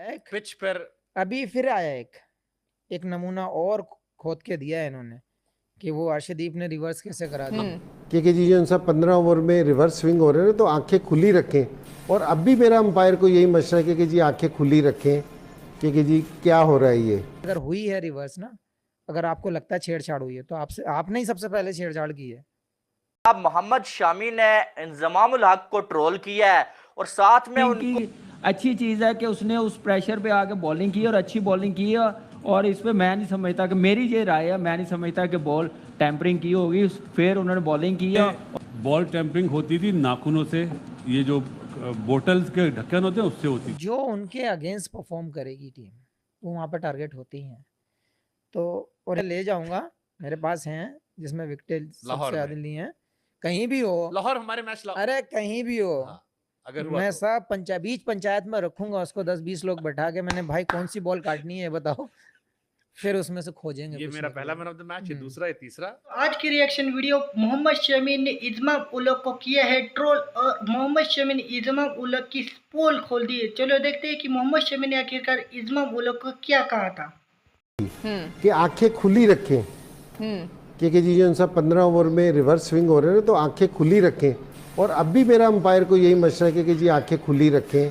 एक पिच पर अभी फिर आया एक नमूना और खोद के दिया है इन्होंने कि वो अर्शदीप ने रिवर्स कैसे करा दी। क्योंकि जी जो सब 15 ओवर में रिवर्स स्विंग हो रहे हैं तो आंखें खुली रखें। और अब भी मेरा अंपायर को यही मशवरा है कि जी आंखें खुली रखें कि जी क्या हो रहा है ये। अगर हुई है रिवर्स ना, अगर आपको लगता है छेड़छाड़ हुई है तो आपने ही सबसे पहले छेड़छाड़ की है। अब मोहम्मद शामी ने इंजमामुल हक को ट्रोल किया है और साथ में उनको अच्छी चीज़ है कि उसने उस प्रेशर पे आके बॉलिंग की और अच्छी बॉलिंग की है। और इस पे मैं नहीं समझता कि मेरी ये राय है, मैं नहीं समझता कि बॉल टैंपरिंग की होगी। फिर उन्होंने बॉलिंग की है। बॉल टैंपरिंग होती थी नाखूनों से, ये जो बोतल्स के ढक्कन होते हैं उससे होती थी। जो उनके अगेंस्ट परफॉर्म करेगी टीम वो वहाँ पर टारगेट होती हैं। तो और ले जाऊंगा, मेरे पास हैं जिसमें विकेट सबसे ज्यादा ली हैं। कहीं भी हो लाहौर, हमारे मैच अरे कहीं भी हो, हाँ, अगर हुआ मैं तो। सब बीच पंचायत में रखूंगा उसको, 10-20 लोग बैठा के, मैंने भाई कौन सी बॉल काटनी है बताओ, फिर उसमें से खोजेंगे। ये मेरा पहला मैन ऑफ द मैच है, दूसरा है, तीसरा। आज की रिएक्शन वीडियो, मोहम्मद शमी ने इजमाम उलग को किया है ट्रोल और मोहम्मद शमी ने इजमाम उलग की पोल खोल दी है। चलो देखते हैं कि मोहम्मद शमी ने आखिरकार इजमाम उलग को क्या कहा था। कि आंखें खुली रखें क्योंकि जी जो सब 15 ओवर में रिवर्स स्विंग हो रहे हैं तो आंखें खुली रखें। और अब भी मेरा अंपायर को यही मशवरा है कि जी आंखें खुली रखें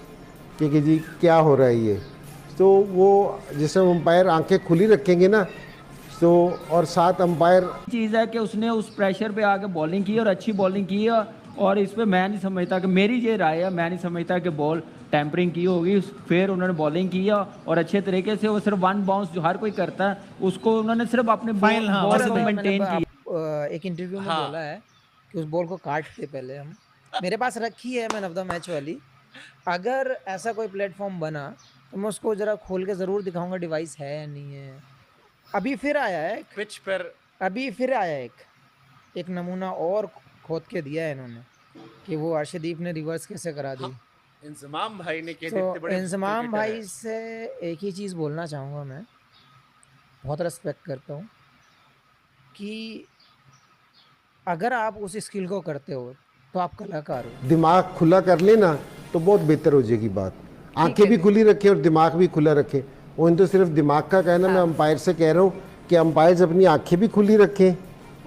कि जी क्या हो रहा है ये। तो वो जिस समय अंपायर आंखें खुली रखेंगे ना तो, और साथ अंपायर चीज़ है कि उसने उस प्रेशर पे आके बॉलिंग की और अच्छी बॉलिंग की है। और इस पे मैं नहीं समझता कि मेरी ये राय है, मैं नहीं समझता कि बॉल टैंपरिंग की होगी। फिर उन्होंने बॉलिंग की है और अच्छे तरीके से, वो सिर्फ वन बाउंस जो हर कोई करता है उसको उन्होंने सिर्फ अपने बॉल को मेंटेन किया। एक इंटरव्यू में बोला है कि उस बॉल को काटते पहले हम, मेरे पास रखी है मैन ऑफ द मैच वाली। अगर ऐसा कोई प्लेटफॉर्म बना तो मैं उसको जरा खोल के जरूर दिखाऊंगा डिवाइस है या नहीं है। अभी फिर आया है पिच पर अभी फिर आया एक नमूना और खोद के दिया है इन्होंने कि वो अर्शदीप ने रिवर्स कैसे करा दी। इंजमाम भाई ने तो इंजमाम भाई से एक ही चीज़ बोलना चाहूँगा, मैं बहुत रिस्पेक्ट करता हूँ कि अगर आप उस स्किल को करते हो तो आप कलाकार हो। दिमाग खुला कर लेना तो बहुत बेहतर हो जाएगी बात। आंखें भी खुली रखें और दिमाग भी खुला रखें। वो इन तो सिर्फ दिमाग का कहना, मैं अंपायर से कह रहा हूँ कि अंपायर अपनी आंखें भी खुली रखें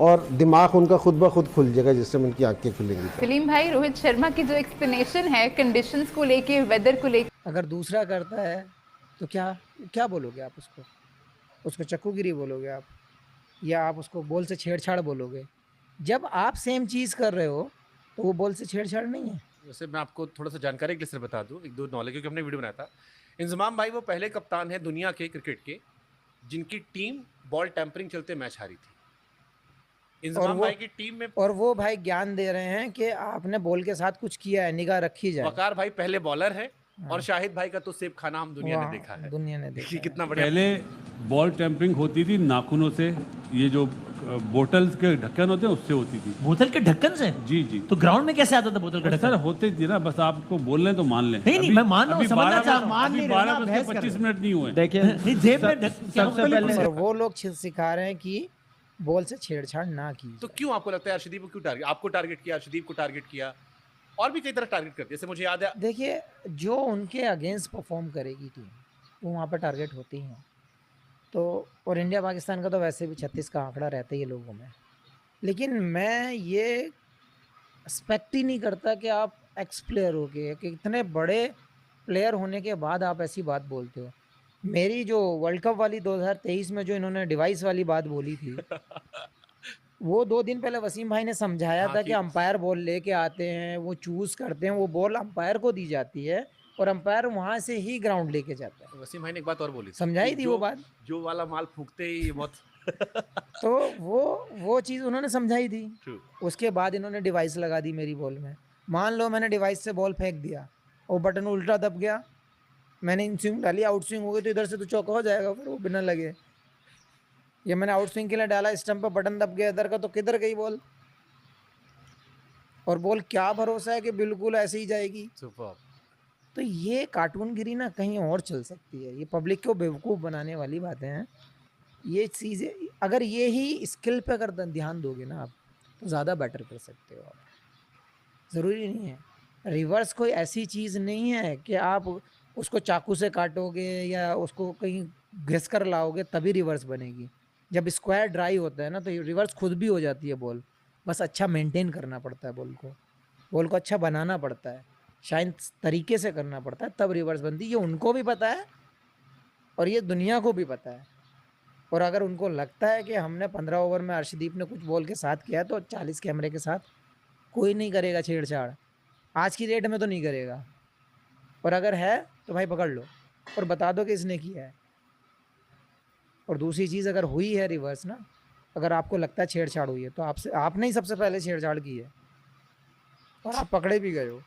और दिमाग उनका खुद ब खुद खुल जाएगा जिससे उनकी आंखें खुलेंगी। सलीम भाई, रोहित शर्मा की जो एक्सप्लेनेशन है कंडीशंस को लेके, वेदर को लेके, अगर दूसरा करता है तो क्या बोलोगे आप उसको चक्कूगिरी बोलोगे आप, या आप उसको बॉल से छेड़छाड़ बोलोगे? जब आप सेम चीज़ कर रहे हो तो वो बॉल से छेड़छाड़ नहीं है। वैसे मैं आपको थोड़ा सा जानकारी के लिए सिर्फ बता दूं, एक दो नॉलेज, क्योंकि हमने वीडियो बनाया था। इंजमाम भाई वो पहले कप्तान है दुनिया के क्रिकेट के जिनकी टीम बॉल टैंपरिंग चलते मैच हारी थी। इंजमाम भाई की टीम में, और वो भाई ज्ञान दे रहे हैं कि आपने बॉल के साथ कुछ किया है, निगाह रखी जाए। वकार भाई पहले बॉलर है और शाहिद भाई का तो सेब खाना हम दुनिया ने देखा है। दुनिया ने देखा कितना बढ़िया। पहले बॉल टैंपरिंग होती थी नाखूनों से, ये जो बोतल्स के ढक्कन होते हैं उससे होती थी। बोतल के ढक्कन से? जी जी। तो ग्राउंड में कैसे आता था बोतल का ढक्कन? सर होते थी ना, बस आपको बोल लें तो मान लें। नहीं मैं मान रहा हूँ, समझना चाह रहा हूँ। 12:25 मिनट नहीं हुए। देखिए जेब में सबसे पहले वो लोग सिखा रहे हैं कि बॉल से छेड़छाड़ ना की। तो क्यों आपको लगता है अर्शदीप को क्यों टारगेट, आपको टारगेट किया, अर्शदीप को टारगेट किया, और भी कई तरह टारगेट करती है? जैसे मुझे याद है, देखिए जो उनके अगेंस्ट परफॉर्म करेगी टीम वो वहाँ पर टारगेट होती हैं। तो और इंडिया पाकिस्तान का तो वैसे भी 36 का आंकड़ा रहता ही है लोगों में। लेकिन मैं ये एक्सपेक्ट ही नहीं करता कि आप एक्स प्लेयर हो गए, कि इतने बड़े प्लेयर होने के बाद आप ऐसी बात बोलते हो। मेरी जो वर्ल्ड कप वाली 2023 में जो इन्होंने डिवाइस वाली बात बोली थी वो 2 दिन पहले वसीम भाई ने समझाया था कि अंपायर बॉल लेके आते हैं, वो चूज करते हैं, वो बॉल अंपायर को दी जाती है और अंपायर वहां से ही ग्राउंड लेके जाता है। वसीम भाई ने एक बात और बोली, समझाई थी वो बात, जो वाला माल फूकते ही बहुत तो वो चीज़ उन्होंने समझाई थी। उसके बाद इन्होंने डिवाइस लगा दी मेरी बॉल में। मान लो मैंने डिवाइस से बॉल फेंक दिया और बटन उल्टा दब गया, मैंने इन स्विंग डाली, आउट स्विंग हो गई, तो इधर से तो चौका हो जाएगा फिर वो बिना लगे। ये मैंने आउट स्विंग के लिए डाला, स्टंप पर बटन दब गया इधर का, तो किधर गई बॉल? और बॉल क्या भरोसा है कि बिल्कुल ऐसे ही जाएगी? तो ये कार्टूनगिरी ना कहीं और चल सकती है, ये पब्लिक को बेवकूफ़ बनाने वाली बातें हैं। ये चीज़ें अगर ये ही स्किल पे अगर ध्यान दोगे ना आप तो ज़्यादा बेटर कर सकते हो आप। ज़रूरी नहीं है, रिवर्स कोई ऐसी चीज़ नहीं है कि आप उसको चाकू से काटोगे या उसको कहीं घिस कर लाओगे तभी रिवर्स बनेगी। जब स्क्वायर ड्राई होता है ना तो रिवर्स खुद भी हो जाती है बॉल। बस अच्छा मेंटेन करना पड़ता है बॉल को अच्छा बनाना पड़ता है, शाइन तरीके से करना पड़ता है, तब रिवर्स बनती है। ये उनको भी पता है और ये दुनिया को भी पता है। और अगर उनको लगता है कि हमने 15 ओवर में अर्शदीप ने कुछ बॉल के साथ किया तो 40 कैमरे के साथ कोई नहीं करेगा छेड़छाड़, आज की डेट में तो नहीं करेगा। और अगर है तो भाई पकड़ लो और बता दो कि इसने किया है। और दूसरी चीज़, अगर हुई है रिवर्स ना, अगर आपको लगता है छेड़छाड़ हुई है तो आपने ही सबसे पहले छेड़छाड़ की है और आप पकड़े भी गए हो।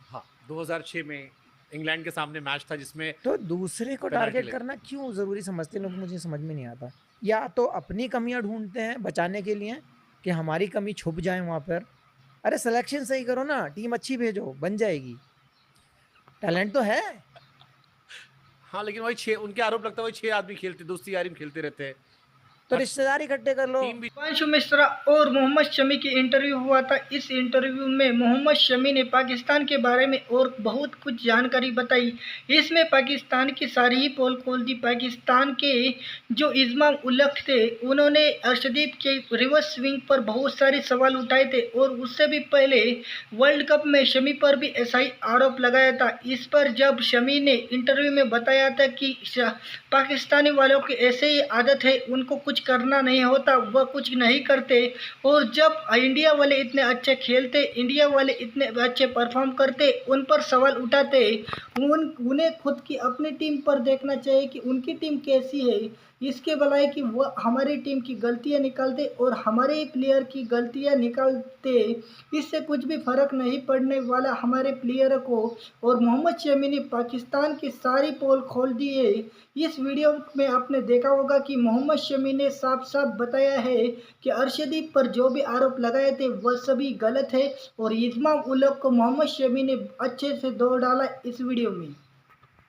हाँ, 2006 में इंग्लैंड के सामने मैच था जिसमें तो दूसरे को पेनल्टी टारगेट लगी। करना क्यों ज़रूरी समझते हैं लोग, मुझे समझ में नहीं आता। या तो अपनी कमियां ढूंढते हैं बचाने के लिए कि हमारी कमी छुप जाए वहाँ पर। अरे सिलेक्शन सही करो ना, टीम अच्छी भेजो, बन जाएगी। टैलेंट तो है। हाँ, लेकिन वही 6 उनके आरोप लगता है वही 6 आदमी खेलते, दोस्ती यारी में खेलते रहते हैं। तो रिश्तेदार इकट्ठे कर लो। टीम भी हिमांशु मिश्रा और मोहम्मद शमी की इंटरव्यू हुआ था। इस इंटरव्यू में मोहम्मद शमी ने पाकिस्तान के बारे में और बहुत कुछ जानकारी बताई। इसमें पाकिस्तान की सारी ही पोल खोल दी। पाकिस्तान के जो इस्माम उलग थे उन्होंने अर्शदीप के रिवर्स स्विंग पर बहुत सारे सवाल उठाए थे और उससे भी पहले वर्ल्ड कप में शमी पर भी ऐसा ही आरोप लगाया था। इस पर जब शमी ने इंटरव्यू में बताया था कि पाकिस्तानी वालों की ऐसे ही आदत है, उनको कुछ करना नहीं होता, वह कुछ नहीं करते। और जब इंडिया वाले इतने अच्छे खेलते, इंडिया वाले इतने अच्छे परफॉर्म करते, उन पर सवाल उठाते, उन्हें खुद की अपनी टीम पर देखना चाहिए कि उनकी टीम कैसी है। इसके बजाय कि वह हमारी टीम की गलतियां निकालते और हमारे ही प्लेयर की गलतियां निकालते, इससे कुछ भी फर्क नहीं पड़ने वाला हमारे प्लेयर को। और मोहम्मद शमी ने पाकिस्तान की सारी पोल खोल दी है। इस वीडियो में आपने देखा होगा कि मोहम्मद शमी ने साफ साफ बताया है कि अर्शदीप पर जो भी आरोप लगाए थे वह सभी गलत है और इस्माम उल हक को मोहम्मद शमी ने अच्छे से धो डाला इस वीडियो में।